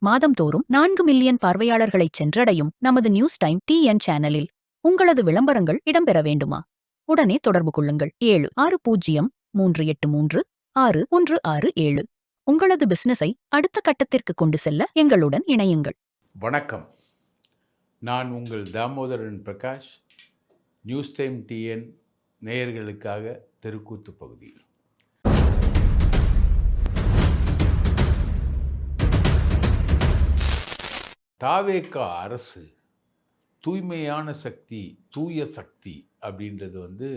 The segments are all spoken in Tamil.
மாதம்தோறும் 4 மில்லியன் பார்வையாளர்களைச் சென்றடையும் நமது நியூஸ் டைம் டிஎன் சேனலில் உங்களது விளம்பரங்கள் இடம்பெற வேண்டுமா? உடனே தொடர்பு கொள்ளுங்கள். 7603836167. உங்களது பிசினஸை அடுத்த கட்டத்திற்கு கொண்டு செல்ல எங்களுடன் இணையுங்கள். வணக்கம், நான் உங்கள் Damodaran Prakash. News time TN நேயர்களுக்காக தெருக்கூத்து பகுதியில். தாவேகா அரசு தூய்மையான சக்தி, தூய சக்தி அப்படின்றது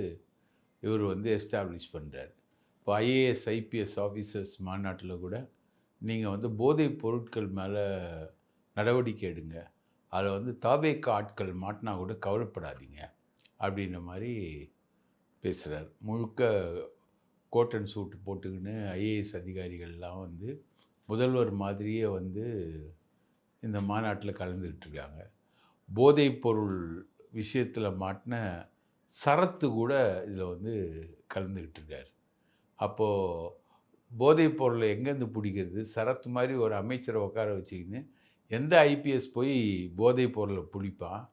இவர் எஸ்டாப்ளிஷ் பண்ணுறார். இப்போ ஐஏஎஸ் ஐபிஎஸ் ஆஃபீஸர்ஸ் மாநாட்டில் கூட நீங்கள் போதைப் பொருட்கள் மேலே நடவடிக்கை எடுங்க, அதில் தாவேகா ஆட்கள் மாட்டினா கூட கவலைப்படாதீங்க அப்படின்ற மாதிரி பேசுகிறார். முழுக்க கோட் அண்ட் சூட் போட்டுக்கின்னு ஐஏஎஸ் அதிகாரிகள்லாம் முதல்வர் மாதிரியே இந்த மாநாட்டில் கலந்துக்கிட்டு இருக்காங்க. போதைப் பொருள் விஷயத்தில் மாட்டின சரத்து கூட இதில் கலந்துக்கிட்டு இருக்கார். அப்போது போதைப் பொருளை எங்கேருந்து பிடிக்கிறது? சரத்து மாதிரி ஒரு அமைச்சரை உட்கார வச்சுக்கின்னு எந்த ஐபிஎஸ் போய் போதைப் பொருளை பிடிப்பான்,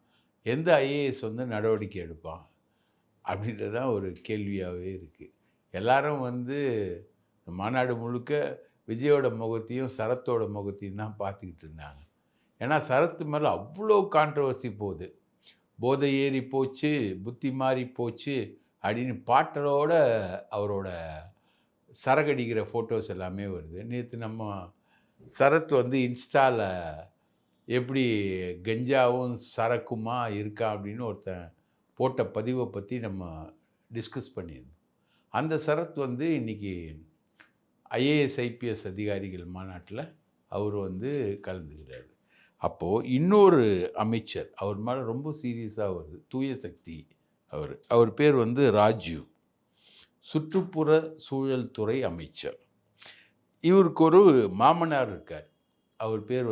எந்த ஐஏஎஸ் நடவடிக்கை எடுப்பான் அப்படின்றது தான் ஒரு கேள்வியாகவே இருக்குது. எல்லாரும் மாநாடு முழுக்க விஜயோட முகத்தையும் சரத்தோட முகத்தையும் தான் பார்த்துக்கிட்டு இருந்தாங்க. ஏன்னா சரத்து மேலே அவ்வளோ கான்ட்ரவர்சி போகுது. போதை ஏறி போச்சு, புத்தி மாறி போச்சு அப்படின்னு பாட்டலோட அவரோட சரகடிக்கிற ஃபோட்டோஸ் எல்லாமே வருது. நேற்று நம்ம சரத் இன்ஸ்டாவில் எப்படி கஞ்சாவும் சரக்குமா இருக்கா அப்படின்னு ஒருத்தன் போட்ட பதிவை பற்றி நம்ம டிஸ்கஸ் பண்ணியிருந்தோம். அந்த சரத் இன்றைக்கி ஐஏஎஸ் ஐபிஎஸ் அதிகாரிகள் மாநாட்டில் அவர் கலந்துக்கிறார். அப்போது இன்னொரு அமைச்சர் அவர் மேலே ரொம்ப சீரியஸாக வருது, தூய சக்தி. அவர் பேர் ராஜீவ், சுற்றுப்புற சூழல் துறை அமைச்சர். இவருக்கு ஒரு மாமனார் இருக்கார், அவர் பேர்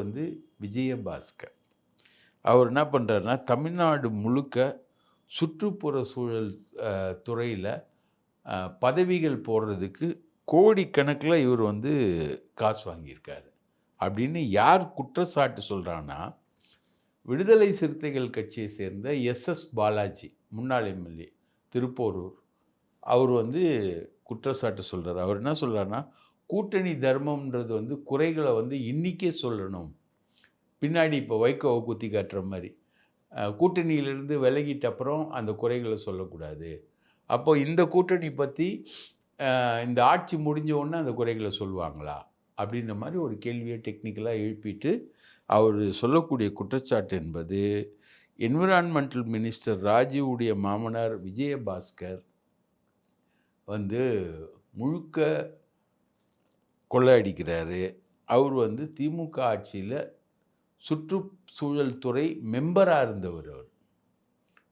விஜயபாஸ்கர். அவர் என்ன பண்ணுறாருன்னா, தமிழ்நாடு முழுக்க சுற்றுப்புற சூழல் துறையில் பதவிகள் போடுறதுக்கு கோடிக்கணக்கில் இவர் காசு வாங்கியிருக்காரு அப்படின்னு யார் குற்றச்சாட்டு சொல்கிறான்னா, விடுதலை சிறுத்தைகள் கட்சியை சேர்ந்த எஸ்எஸ் பாலாஜி, முன்னாள் எம்எல்ஏ திருப்போரூர், அவர் குற்றச்சாட்டு சொல்கிறார். அவர் என்ன சொல்கிறாருன்னா, கூட்டணி தர்மம்ன்றது குறைகளை இன்றைக்கே சொல்லணும், பின்னாடி இப்போ வைகோவை குத்தி காட்டுற மாதிரி கூட்டணியிலிருந்து விலகிட்ட அப்புறம் அந்த குறைகளை சொல்லக்கூடாது. அப்போ இந்த கூட்டணி பற்றி இந்த ஆட்சி முடிஞ்ச உடனே அந்த குறைகளை சொல்லுவாங்களா அப்படின்ற மாதிரி ஒரு கேள்வியை டெக்னிக்கலாக எழுப்பிட்டு அவர் சொல்லக்கூடிய குற்றச்சாட்டு என்பது, என்விரான்மெண்டல் மினிஸ்டர் ராஜீவுடைய மாமனார் விஜயபாஸ்கர் முழுக்க கொள்ளை அடிக்கிறாரு. அவர் திமுக ஆட்சியில் சுற்றுச்சூழல் துறை மெம்பராக இருந்தவர். அவர்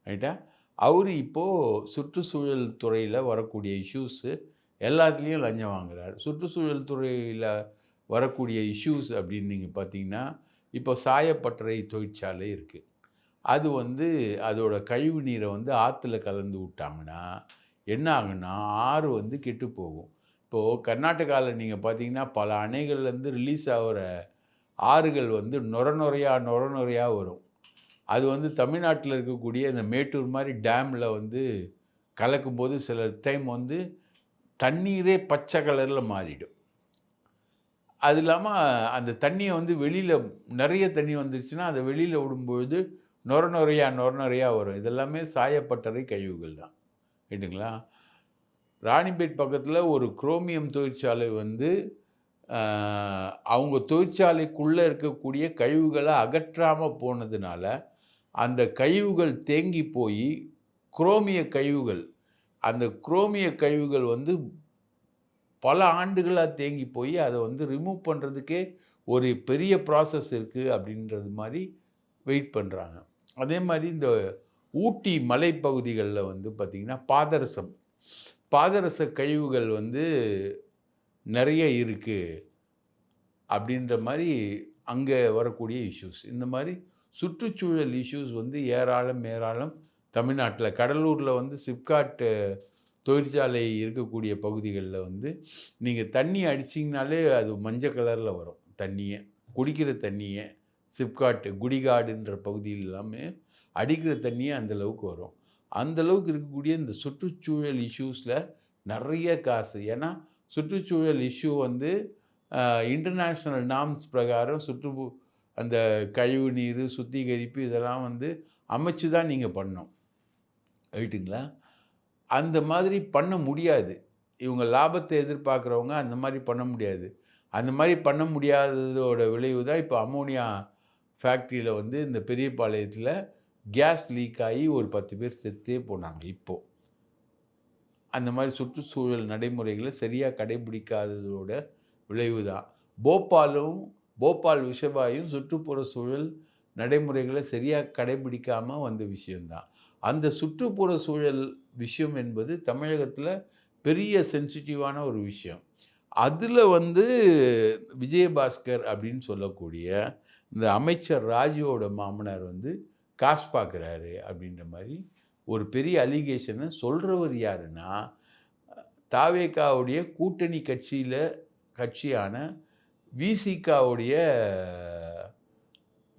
ரைட்டா, அவர் இப்போது சுற்றுச்சூழல் துறையில் வரக்கூடிய இஷ்யூஸு எல்லாத்துலேயும் லஞ்சம் வாங்குறார். சுற்றுச்சூழல் துறையில் வரக்கூடிய இஷ்யூஸ் அப்படின்னு நீங்கள் பார்த்தீங்கன்னா, இப்போ சாயப்பட்டறை தொழிற்சாலை இருக்குது. அது அதோட கழிவு நீரை ஆற்றுல கலந்து விட்டாங்கன்னா என்ன ஆகுன்னா, ஆறு கெட்டு போகும். இப்போது கர்நாடகாவில் நீங்கள் பார்த்தீங்கன்னா, பல அணைகள்லேருந்து ரிலீஸ் ஆகிற ஆறுகள் நொர நொறையாக வரும். அது தமிழ்நாட்டில் இருக்கக்கூடிய இந்த மேட்டூர் மாதிரி டேமில் கலக்கும்போது சில டைம் தண்ணீரே பச்சை கலரில் மாறிடும். அது இல்லாமல் அந்த தண்ணியை வெளியில் நிறைய தண்ணி வந்துருச்சுன்னா அதை வெளியில் விடும்பொழுது நொர நொறையாக வரும். இதெல்லாமே சாயப்பட்டறை கழிவுகள் தான், ரைட்டுங்களா. ராணிப்பேட் பக்கத்தில் ஒரு குரோமியம் தொழிற்சாலை அவங்க தொழிற்சாலைக்குள்ளே இருக்கக்கூடிய கழிவுகளை அகற்றாமல் போனதுனால அந்த கழிவுகள் தேங்கி போய் குரோமிய கழிவுகள், அந்த குரோமிய கழிவுகள் பல ஆண்டுகளாக தேங்கி போய் அதை ரிமூவ் பண்ணுறதுக்கே ஒரு பெரிய ப்ராசஸ் இருக்குது அப்படின்றது மாதிரி வெயிட் பண்ணுறாங்க. அதே மாதிரி இந்த ஊட்டி மலைப்பகுதிகளில் பார்த்திங்கன்னா பாதரச கழிவுகள் நிறைய இருக்குது அப்படின்ற மாதிரி அங்கே வரக்கூடிய இஷ்யூஸ். இந்த மாதிரி சுற்றுச்சூழல் இஷ்யூஸ் ஏராளம் தமிழ்நாட்டில். கடலூரில் சிப்காட் தொழிற்சாலை இருக்கக்கூடிய பகுதிகளில் நீங்கள் தண்ணி அடிச்சிங்கனாலே அது மஞ்சள் கலரில் வரும் தண்ணியே, குடிக்கிற தண்ணியை சிப்காட்டு குடிகாடுன்ற பகுதியில் எல்லாமே அடிக்கிற தண்ணியே அந்தளவுக்கு வரும். அந்தளவுக்கு இருக்கக்கூடிய இந்த சுற்றுச்சூழல் இஷ்யூஸில் நிறைய காசு. ஏன்னா சுற்றுச்சூழல் இஷ்யூ வந்து இன்டர்நேஷ்னல் நார்ம்ஸ் பிரகாரம் அந்த கழிவு நீர் சுத்திகரிப்பு இதெல்லாம் வந்து அமைச்சு தான் நீங்கள் பண்ணணும், ரைட்டுங்களா? அந்த மாதிரி பண்ண முடியாது. இவங்க லாபத்தை எதிர்பார்க்குறவங்க அந்த மாதிரி பண்ண முடியாது. அந்த மாதிரி பண்ண முடியாததோட விளைவு தான் இப்போ அம்மோனியா ஃபேக்ட்ரியில் வந்து இந்த பெரியபாளையத்தில் கேஸ் லீக் ஆகி ஒரு 10 பேர் செத்தே போனாங்க. இப்போது அந்த மாதிரி சுற்றுச்சூழல் நடைமுறைகளை சரியாக கடைபிடிக்காததோட விளைவு தான். போபால் விஷவாயும் சுற்றுப்புற சூழல் நடைமுறைகளை சரியாக கடைபிடிக்காமல் வந்த விஷயந்தான். அந்த சுற்றுப்புற சூழல் விஷயம் என்பது தமிழகத்தில் பெரிய சென்சிட்டிவான ஒரு விஷயம். அதில் வந்து விஜயபாஸ்கர் அப்படின்னு சொல்லக்கூடிய இந்த அமைச்சர் ராஜுவோட மாமனார் வந்து காசு பார்க்குறாரு அப்படின்ற மாதிரி ஒரு பெரிய அலிகேஷனை சொல்கிறவர் யாருன்னா, தாவேகாவுடைய கூட்டணி கட்சியான விசிகாவுடைய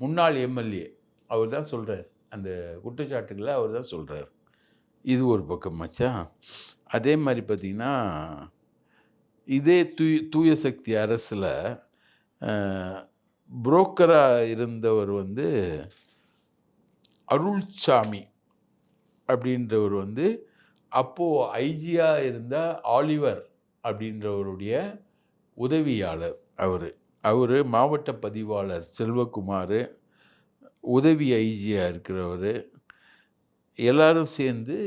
முன்னாள் எம்எல்ஏ அவர் தான் சொல்கிறார். அந்த குற்றச்சாட்டுகளை அவர் தான் சொல்கிறார். இது ஒரு பக்கம் மச்சான். அதே மாதிரி பார்த்திங்கன்னா, இதே தூய சக்தி அரசில் புரோக்கராக இருந்தவர் வந்து அருள்சாமி அப்படின்றவர் வந்து அப்போது ஐஜியாக இருந்த ஆலிவர் அப்படின்றவருடைய உதவியாளர். அவர் மாவட்ட பதிவாளர் செல்வகுமார், உதவி ஐஜியாக இருக்கிறவர், எல்லாரும் சேர்ந்து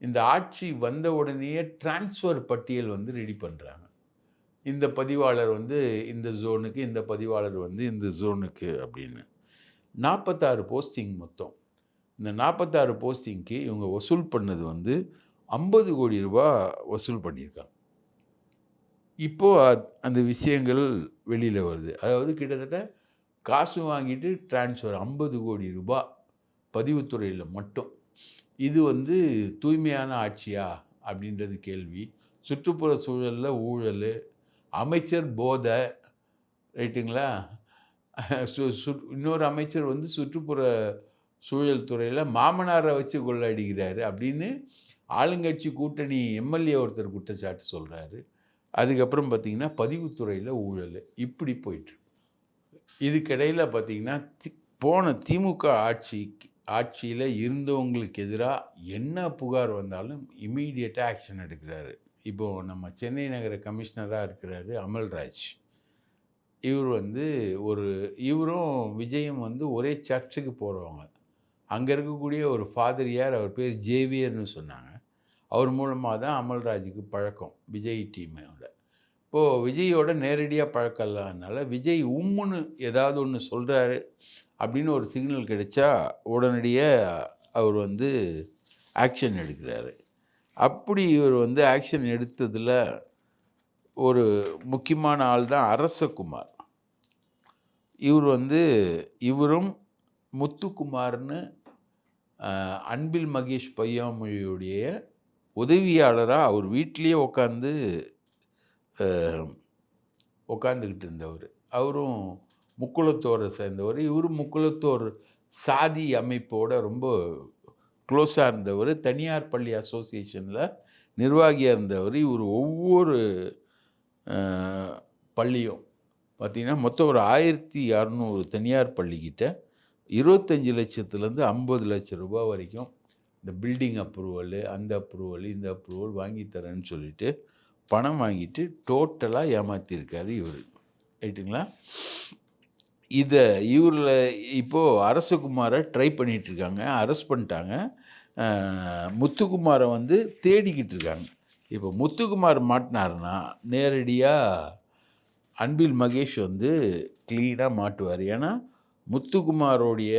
இந்த ஆட்சி வந்த உடனேயே டிரான்ஸ்ஃபர் பட்டியல் வந்து ரெடி பண்ணுறாங்க. இந்த பதிவாளர் வந்து இந்த ஜோனுக்கு, இந்த பதிவாளர் வந்து இந்த ஜோனுக்கு அப்படின்னு 46 போஸ்டிங் மொத்தம். இந்த 46 போஸ்டிங்க்கு இவங்க வசூல் பண்ணது வந்து 50 கோடி ரூபாய் வசூல் பண்ணியிருக்காங்க. இப்போது அந்த விஷயங்கள் வெளியில் வருது. அதாவது கிட்டத்தட்ட காசு வாங்கிட்டு டிரான்ஸ்ஃபர் 50 கோடி ரூபாய் பதிவுத்துறையில் மட்டும். இது வந்து தூய்மையான ஆட்சியா அப்படின்றது கேள்வி. சுற்றுப்புற சூழலில் ஊழல், அமைச்சர் போதை, ரைட்டுங்களா? இன்னொரு அமைச்சர் வந்து சுற்றுப்புற சூழல் துறையில் மாமனாரை வச்சு கொள்ளடிக்கிறாரு அப்படின்னு ஆளுங்கட்சி கூட்டணி எம்எல்ஏ ஒருத்தர் குற்றச்சாட்டு சொல்கிறாரு. அதுக்கப்புறம் பார்த்திங்கன்னா பதிவுத்துறையில் ஊழல், இப்படி போயிட்டு. இதுக்கிடையில் பார்த்திங்கன்னா போன திமுக ஆட்சியில் இருந்தவங்களுக்கு எதிராக என்ன புகார் வந்தாலும் இம்மீடியட்டாக ஆக்ஷன் எடுக்கிறாரு. இப்போது நம்ம சென்னை நகர கமிஷனராக இருக்கிறாரு அமல்ராஜ். இவர் வந்து இவரும் விஜயும் வந்து ஒரே சர்ச்சுக்கு போகிறவங்க. அங்கே இருக்கக்கூடிய ஒரு ஃபாதரியார், அவர் பேர் ஜேவியர்னு சொன்னாங்க. அவர் மூலமாக தான் அமல்ராஜுக்கு பழக்கம் விஜய் டீமோட. இப்போது விஜயோட நேரடியாக பழக்கம் இல்லாதனால விஜய் உம்முன்னு ஏதாவது ஒன்று சொல்கிறாரு அப்படின்னு ஒரு சிக்னல் கிடைச்சா உடனடியாக அவர் வந்து ஆக்ஷன் எடுக்கிறாரு. அப்படி இவர் வந்து ஆக்ஷன் எடுத்ததில் ஒரு முக்கியமான ஆள் தான் அரசகுமார். இவரும் முத்துக்குமார்னு அன்பில் மகேஷ் பொய்யாமொழியுடைய உதவியாளராக அவர் வீட்டிலேயே உட்காந்துக்கிட்டு இருந்தவர். அவரும் முக்குளத்தோரை சேர்ந்தவர். இவரும் முக்குளத்தோர் சாதி அமைப்போட ரொம்ப க்ளோஸாக இருந்தவர். தனியார் பள்ளி அசோசியேஷனில் நிர்வாகியாக இருந்தவர். இவர் ஒவ்வொரு பள்ளியும் பார்த்திங்கன்னா மொத்தம் ஒரு 1600 தனியார் பள்ளிக்கிட்ட 25 லட்சத்துலேருந்து 50 லட்சம் ரூபாய் வரைக்கும் இந்த பில்டிங் அப்ரூவல், அந்த அப்ரூவல், இந்த அப்ரூவல் வாங்கி தரேன்னு சொல்லிட்டு பணம் வாங்கிட்டு டோட்டலாக ஏமாற்றிருக்காரு இவர், ரைட்டுங்களா? இவரில் இப்போது அரசகுமாரை ட்ரை பண்ணிகிட்ருக்காங்க, அரெஸ்ட் பண்ணிட்டாங்க. முத்துக்குமாரை வந்து தேடிக்கிட்டு இருக்காங்க. இப்போ முத்துக்குமார் மாட்டினாருன்னா நேரடியாக அன்பில் மகேஷ் வந்து க்ளீனாக மாட்டுவார். ஏன்னா முத்துக்குமாரோடைய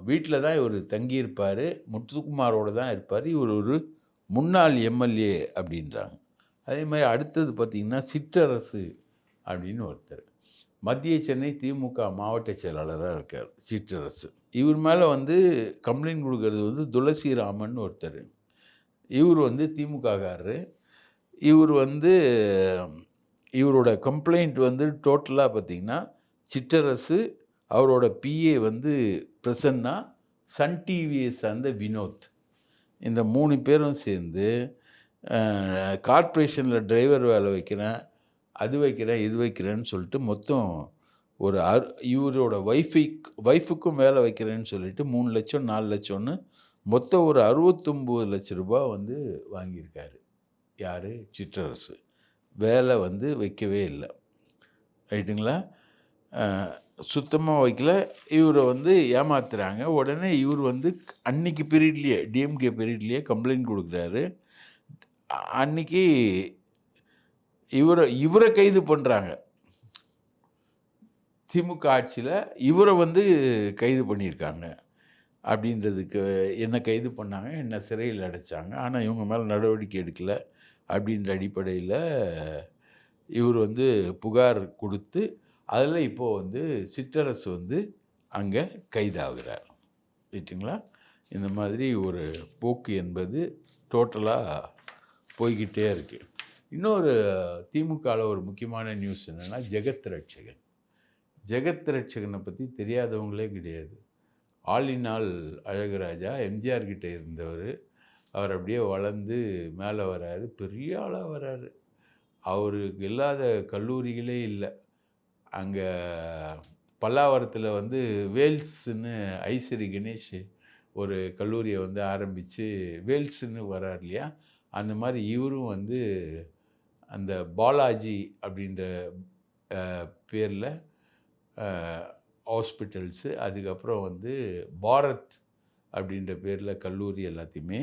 வீட்டில் தான் இவர் தங்கியிருப்பார், முத்துக்குமாரோடு தான் இருப்பார். இவர் ஒரு முன்னாள் எம்எல்ஏ அப்படின்றாங்க. அதே மாதிரி அடுத்தது பார்த்திங்கன்னா சிற்றரசு அப்படின்னு ஒருத்தர் மத்திய சென்னை திமுக மாவட்ட செயலாளராக இருக்கார் சிற்றரசு. இவர் மேலே வந்து கம்ப்ளைண்ட் கொடுக்கறது வந்து துளசிராமன் ஒருத்தர். இவர் வந்து திமுககாரரு. இவர் வந்து இவரோட கம்ப்ளைண்ட் வந்து டோட்டலாக பார்த்தீங்கன்னா, சிற்றரசு, அவரோட பிஏ வந்து பிரசன்னா, சன் டிவியை சார்ந்த வினோத். இந்த 3 பேரும் சேர்ந்து கார்ப்பரேஷனில் டிரைவர் வேலை வைக்கிறேன், அது வைக்கிறேன், இது வைக்கிறேன்னு சொல்லிட்டு மொத்தம் ஒரு இவரோட ஒய்ஃபுக்கும் வேலை வைக்கிறேன்னு சொல்லிட்டு 3 லட்சம் 4 லட்சம்னு மொத்தம் ஒரு 69 லட்ச ரூபா வந்து வாங்கியிருக்காரு. யார்? சிற்றரசு. வேலை வந்து வைக்கவே இல்லை. ரைட்டுங்களா? சுத்தமாக வைக்கல. இவரை வந்து ஏமாத்துறாங்க. உடனே இவர் வந்து அன்னைக்கு பீரியட்லேயே டிஎம்கே பீரியட்லேயே கம்ப்ளைண்ட் கொடுக்குறாரு. அன்னைக்கு இவரை கைது பண்ணுறாங்க. திமுக ஆட்சியில் இவரை வந்து கைது பண்ணியிருக்காங்க. அப்படின்றதுக்கு என்ன கைது பண்ணாங்க, என்ன சிறையில் அடைச்சாங்க. ஆனால் இவங்க மேலே நடவடிக்கை எடுக்கலை. அப்படின்ற அடிப்படையில் இவர் வந்து புகார் கொடுத்து, அதில் இப்போது வந்து சிற்றரசு வந்து அங்கே கைதாகிறார். ரைட்டுங்களா? இந்த மாதிரி ஒரு போக்கு என்பது டோட்டலாக போய்கிட்டே இருக்குது. இன்னொரு திமுகவில் ஒரு முக்கியமான நியூஸ் என்னென்னா, ஜெகத் ரட்சகன். ஜெகத் ரட்சகனை பற்றி தெரியாதவங்களே கிடையாது. All in all Azhagu Raja MGR கிட்டே இருந்தவர். அவர் அப்படியே வளர்ந்து மேலே வராரு, பெரிய ஆளாக வராரு. அவருக்கு இல்லாத கல்லூரிகளே இல்லை. அங்கே பல்லாவரத்தில் வந்து வேல்ஸ்ன்னு ஐஸ்வரி கணேஷ் ஒரு கல்லூரியை வந்து ஆரம்பித்து வேல்ஸ்ன்னு வரார் இல்லையா, அந்த மாதிரி இவரும் வந்து அந்த பாலாஜி அப்படின்ற பேரில் ஹாஸ்பிட்டல்ஸு, அதுக்கப்புறம் வந்து பாரத் அப்படின்ற பேரில் கல்லூரி எல்லாத்தையுமே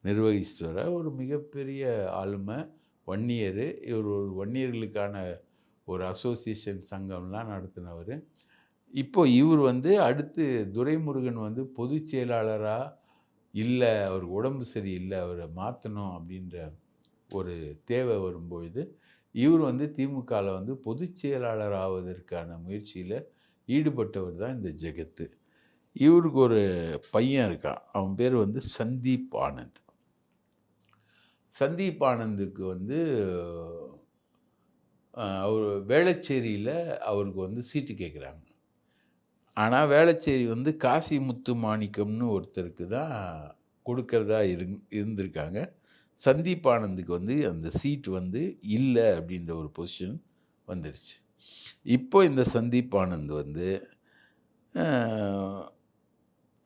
நிர்வகிச்சுட்டு வர ஒரு மிகப்பெரிய ஆளுமை, வன்னியர். இவர் ஒரு வன்னியர்களுக்கான ஒரு அசோசியேஷன் சங்கம்லாம் நடத்தினவர். இப்போ இவர் வந்து அடுத்து துரைமுருகன் வந்து பொதுச் செயலாளராக இல்லை, அவருக்கு உடம்பு சரியில்லை, அவரை மாற்றணும் அப்படின்ற ஒரு தேவை வரும்பொழுது இவர் வந்து திமுகவில் வந்து பொதுச் செயலாளர் ஆவதற்கான முயற்சியில் ஈடுபட்டவர் தான் இந்த ஜெகத்து. இவருக்கு ஒரு பையன் இருக்கான். அவன் பேர் வந்து சந்தீப் ஆனந்த். சந்தீப் ஆனந்துக்கு வந்து அவர் வேளச்சேரியில் அவருக்கு வந்து சீட்டு கேட்குறாங்க. ஆனால் வேளச்சேரி வந்து காசி முத்து மாணிக்கம்னு ஒருத்தருக்கு தான் கொடுக்கறதா இருந்திருக்காங்க. சந்தீப் ஆனந்துக்கு வந்து அந்த சீட் வந்து இல்லை அப்படின்ற ஒரு பொசிஷன் வந்துடுச்சு. இப்போ இந்த சந்தீப் ஆனந்த் வந்து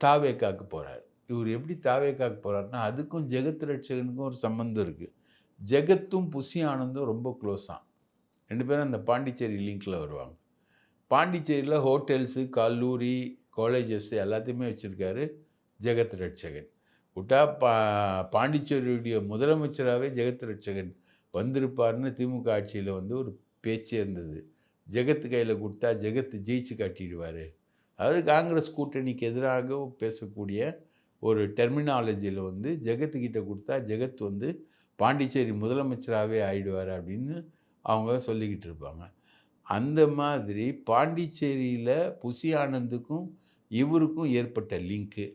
தாவேக்காக்கு போகிறார். இவர் எப்படி தாவேக்காக்கு போகிறாருன்னா, அதுக்கும் ஜெகத் ரட்சகனுக்கும் ஒரு சம்மந்தம் இருக்குது. ஜெகத்தும் புசி ஆனந்தும் ரொம்ப க்ளோஸாக, 2 பேரும் அந்த பாண்டிச்சேரி லிங்கில் வருவாங்க. பாண்டிச்சேரியில் ஹோட்டல்ஸு, கல்லூரி, காலேஜஸ் எல்லாத்தையுமே வச்சுருக்காரு ஜெகத் ரட்சகன். விட்டா பாண்டிச்சேரியுடைய முதலமைச்சராகவே ஜெகத் ரட்சகன் வந்திருப்பார்னு திமுக ஆட்சியில் வந்து ஒரு பேச்சே இருந்தது. ஜெகத்து கையில் கொடுத்தா ஜெகத் ஜெயிச்சு காட்டிடுவார். அதாவது காங்கிரஸ் கூட்டணிக்கு எதிராக பேசக்கூடிய ஒரு டெர்மினாலஜியில் வந்து ஜெகத்துக்கிட்ட கொடுத்தா ஜெகத் வந்து பாண்டிச்சேரி முதலமைச்சராகவே ஆயிடுவார் அப்படின்னு அவங்க சொல்லிக்கிட்டு இருப்பாங்க. அந்த மாதிரி பாண்டிச்சேரியில் புசி ஆனந்துக்கும் இவருக்கும் ஏற்பட்ட லிங்க்கு.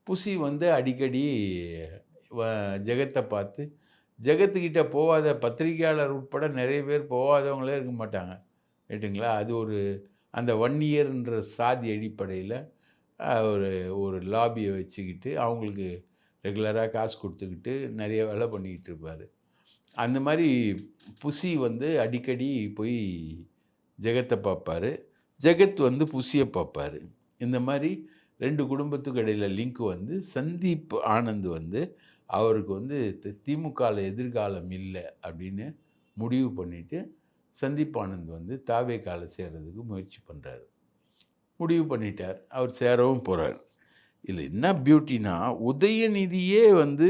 புசி வந்து அடிக்கடி ஜெகத்தை பார்த்து, ஜெகத்துக்கிட்ட போகாத பத்திரிகையாளர் உட்பட நிறைய பேர் போகாதவங்களே இருக்க மாட்டாங்க. ரைட்டுங்களா? அது ஒரு அந்த வன்னியர்ன்ற சாதி அடிப்படையில் ஒரு லாபியை வச்சுக்கிட்டு அவங்களுக்கு ரெகுலராக காசு கொடுத்துக்கிட்டு நிறைய வேலை பண்ணிக்கிட்டு இருப்பார். அந்த மாதிரி புசி வந்து அடிக்கடி போய் ஜெகத்தை பார்ப்பார், ஜெகத் வந்து புசியை பார்ப்பார். இந்த மாதிரி 2 குடும்பத்துக்கு இடையில் லிங்க் வந்து சந்தீப் ஆனந்த் வந்து அவருக்கு வந்து திமுகவில் எதிர்காலம் இல்லை அப்படின்னு முடிவு பண்ணிவிட்டு சந்தீப் ஆனந்த் வந்து தாவேக்கால சேர்றதுக்கு முயற்சி பண்ணுறாரு. முடிவு பண்ணிட்டார். அவர் சேரவும் போகிறார். இதில் என்ன பியூட்டினா, உதயநிதியே வந்து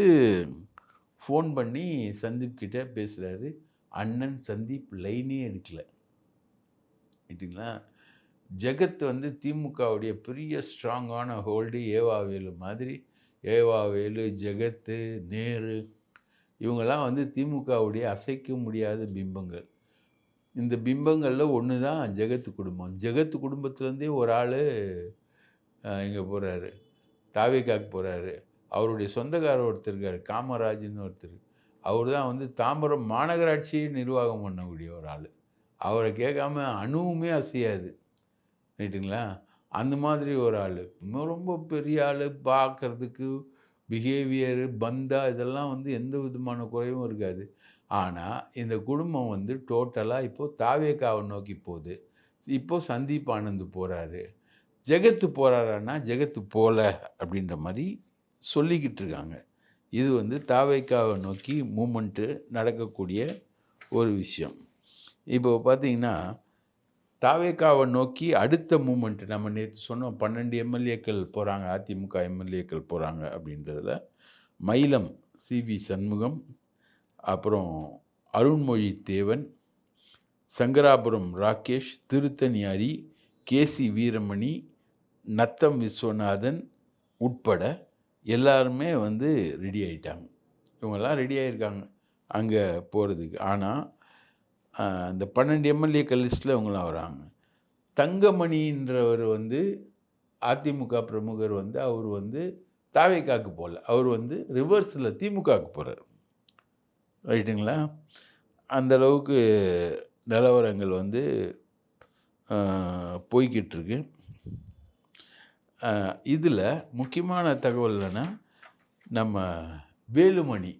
ஃபோன் பண்ணி சந்தீப் கிட்டே பேசுகிறாரு. அண்ணன் சந்தீப் லைனே எடுக்கல. ரைட்டுங்களா? ஜெகத் வந்து திமுகவுடைய பெரிய ஸ்ட்ராங்கான ஹோல்டு ஏவாவேலு மாதிரி. ஏவாவேலு, ஜெகத்து, நேரு இவங்கெல்லாம் வந்து திமுகவுடைய அசைக்க முடியாத பிம்பங்கள். இந்த பிம்பங்களில் ஒன்று தான் ஜெகத்து குடும்பம். ஜெகத்து குடும்பத்துலேருந்தே ஒரு ஆள் இங்கே போகிறாரு, தாவேக்காக்கு போகிறாரு. அவருடைய சொந்தக்காரர் ஒருத்தர் இருக்கார், காமராஜ்னு ஒருத்தர். அவர் தான் வந்து தாம்பரம் மாநகராட்சியை நிர்வாகம் பண்ணக்கூடிய ஒரு ஆள். அவரை கேட்காம அணுவுமே அசையாது. ரைட்டுங்களா? அந்த மாதிரி ஒரு ஆளு. ரொம்ப பெரிய ஆளு, பார்க்கறதுக்கு பிஹேவியரு, பந்தா இதெல்லாம் வந்து எந்த விதமான குறைவும் இருக்காது. ஆனா, இந்த குடும்பம் வந்து டோட்டலா இப்போ தாவேகாவ நோக்கி போது. இப்போ சந்தீப் ஆனந்த் போறாரு. ஜெகத்து போறாரான்னா, ஜெகத்து போல அப்படின்ற மாரி சொல்லிக்கிட்டு இருக்காங்க. இது வந்து தாவேகாவ நோக்கி மூவ்மெண்ட்டு நடக்கக்கூடிய ஒரு விஷயம். இப்போ பார்த்தீங்கன்னா, தாவேகாவ நோக்கி அடுத்த மூவ்மெண்ட் நம்ம நேத்து சொன்னோம் 12 எம்எல்ஏக்கள் போறாங்க. அதிமுக எம்எல்ஏக்கள் போறாங்க அப்படின்றதுல, மயிலம் சி.வி. சண்முகம், அப்புறம் அருண்மொழி தேவன், சங்கராபுரம் ராகேஷ், திருத்தணி ஹரி, கே.சி. வீரமணி, நத்தம் விஸ்வநாதன் உட்பட எல்லாருமே வந்து ரெடி ஆயிட்டாங்க. இவங்கெல்லாம் ரெடி ஆயிருக்காங்க அங்க போறதுக்கு. ஆனா, இந்த 12 எம்எல்ஏக்கள் லிஸ்ட்ல இவங்கலாம் வராங்க. தங்கமணின்றவர் வந்து அதிமுக பிரமுகர் வந்து அவர் வந்து தாவேகாக்கு போல. அவர் வந்து ரிவர்ஸ்ல திமுகவுக்கு போறாரு. ரைட்டுங்களா? அந்த அளவுக்கு நிலவரங்கள் வந்து போய்க்கிட்டு இருக்கு. இதில் முக்கியமான தகவல் என்னன்னா, நம்ம வேலுமணி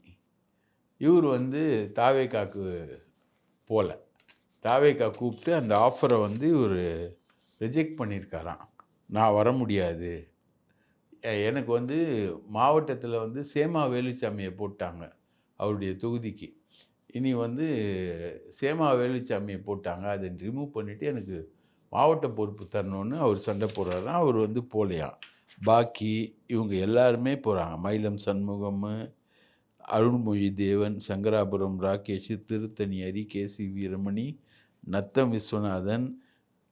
இவர் வந்து தாவேகாக்கு போல. தாவேகா கூப்பிட்டு அந்த ஆஃபரை வந்து இவர் ரிஜெக்ட் பண்ணியிருக்காராம். நான் வர முடியாது. எனக்கு வந்து மாவட்டத்தில் வந்து சேமா வேலுச்சாமியை போட்டாங்க அவருடைய தொகுதிக்கு. இனி வந்து சேமா வேலுச்சாமியை போட்டாங்க. அதை ரிமூவ் பண்ணிவிட்டு எனக்கு மாவட்ட பொறுப்பு தரணும்னு அவர் சண்டை போடுறாராம். அவர் வந்து போகலையாம். பாக்கி இவங்க எல்லாருமே போகிறாங்க. மயிலம் சண்முகம், அருண்மொழி தேவன், சங்கராபுரம் ராகேஷ், திருத்தணி ஹரி, கே.சி. வீரமணி, நத்தம் விஸ்வநாதன்,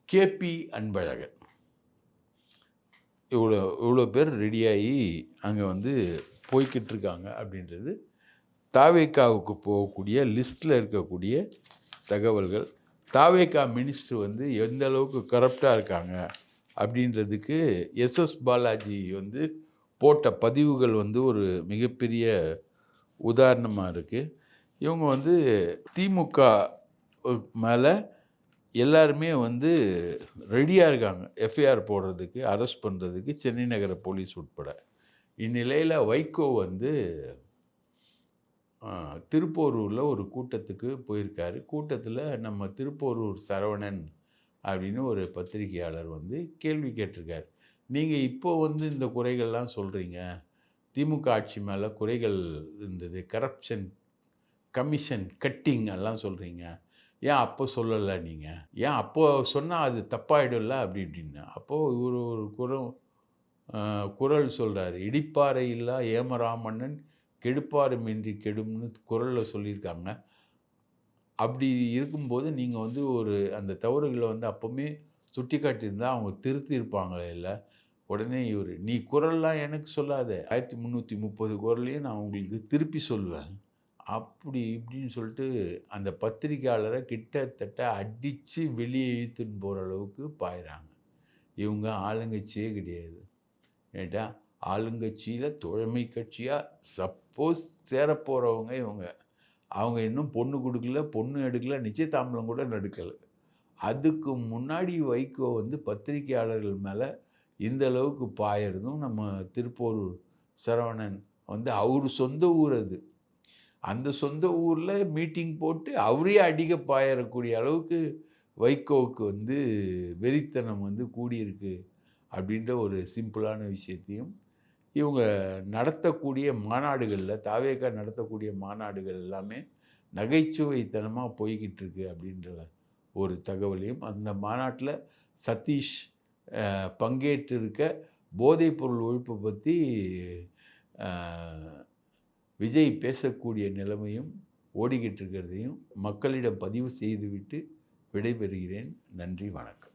கே.பி. அன்பழகன். இவ்வளோ பேர் ரெடியாகி அங்கே வந்து போய்கிட்டு இருக்காங்க அப்படின்றது தாவேகாவுக்கு போகக்கூடிய லிஸ்ட்டில் இருக்கக்கூடிய தகவல்கள். தாவேகா மினிஸ்டர் வந்து எந்த அளவுக்கு கரப்டாக இருக்காங்க அப்படின்றதுக்கு எஸ்.எஸ். பாலாஜி வந்து போட்ட பதிவுகள் வந்து ஒரு மிகப்பெரிய உதாரணமாக இருக்குது. இவங்க வந்து திமுக மேலே எல்லாருமே வந்து ரெடியாக இருக்காங்க எஃப்ஐஆர் போடுறதுக்கு, அரெஸ்ட் பண்ணுறதுக்கு சென்னை நகர போலீஸ் உட்பட. இந்நிலையில் வைகோ வந்து திருப்போரூரில் ஒரு கூட்டத்துக்கு போயிருக்காரு. கூட்டத்தில் நம்ம திருப்போரூர் சரவணன் அப்படின்னு ஒரு பத்திரிகையாளர் வந்து கேள்வி கேட்டிருக்கார். நீங்கள் இப்போ வந்து இந்த குறைகள்லாம் சொல்கிறீங்க, திமுக ஆட்சி மேலே குறைகள் இருந்தது, கரப்ஷன், கமிஷன், கட்டிங் எல்லாம் சொல்கிறீங்க, ஏன் அப்போ சொல்லலை நீங்கள்? ஏன் அப்போ சொன்னால் அது தப்பாயிடும்ல அப்படி இப்படின்னு. அப்போது இவர் ஒரு குரல் சொல்கிறார். இடிப்பாறை இல்லா ஏமராமன்னன் கெடுப்பாருமின்றி கெடும்னு குரலில் சொல்லியிருக்காங்க. அப்படி இருக்கும்போது நீங்கள் வந்து அந்த தவறுகளை வந்து அப்போவுமே சுட்டி காட்டியிருந்தா அவங்க திருத்தியிருப்பாங்களே இல்லை. உடனே இவர், நீ குரல்லாம் எனக்கு சொல்லாத, 1330 குரலையும் நான் உங்களுக்கு திருப்பி சொல்லுவேன், அப்படி இப்படின்னு சொல்லிட்டு அந்த பத்திரிக்கையாளரை கிட்டத்தட்ட அடித்து வெளியே இழுத்துன்னு போகிற அளவுக்கு பாயிறாங்க. இவங்க ஆளுங்கட்சியே கிடையாது. ஏட்டா ஆளுங்கட்சியில் தோழமை கட்சியாக சப்போஸ் சேரப்போகிறவங்க இவங்க. அவங்க இன்னும் பொண்ணு கொடுக்கல, பொண்ணு எடுக்கல, நிச்சயதாம்பலம் கூட நடக்கலை. அதுக்கு முன்னாடி வைகோ வந்து பத்திரிகையாளர்கள் மேலே இந்த அளவுக்கு பாயறதும் நம்ம திருப்போரூர் சரவணன் வந்து அவர் சொந்த ஊர் அது. அந்த சொந்த ஊரில் மீட்டிங் போட்டு அவரே அடிக்க பாயறக்கூடிய அளவுக்கு வைகோவுக்கு வந்து வெறித்தனம் வந்து கூடியிருக்கு அப்படின்ற ஒரு சிம்பிளான விஷயத்தையும் இவங்க நடத்தக்கூடிய மாநாடுகளில், தாவேகா நடத்தக்கூடிய மாநாடுகள் எல்லாமே நகைச்சுவைத்தனமாக போய்கிட்டு இருக்கு அப்படின்ற ஒரு தகவலையும், அந்த மாநாட்டில் சதீஷ் பங்கேற்றிருக்க போதைப்பொருள் ஒழிப்பை பற்றி விஜய் பேசக்கூடிய நிலைமையும் ஓடிக்கிட்டு இருக்கிறதையும் மக்களிடம் பதிவு செய்துவிட்டு விடைபெறுகிறேன். நன்றி, வணக்கம்.